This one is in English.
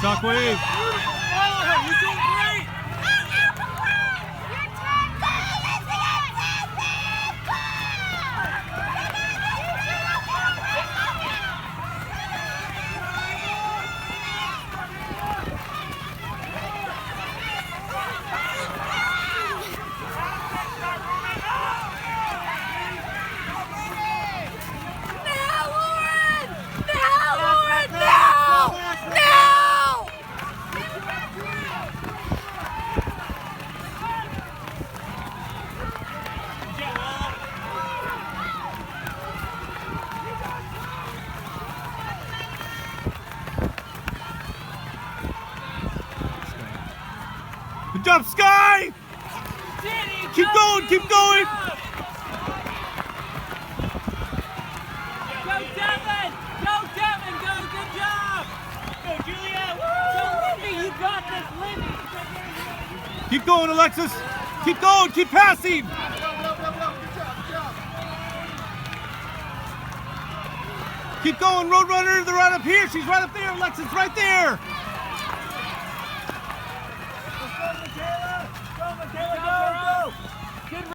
Shockwave. Follow her. You're doing great. Good job, Sky! Keep going, keep going! Go, Devin! Go, Devin! Go, good job! Go, Julia! Woo! Go, Libby! You got this, Libby! Keep going, Alexis! Keep going, keep passing! Keep going, Roadrunner, they're right up here. She's right up there, Alexis, right there! Go, Michaela! Go, Michaela! Go, go!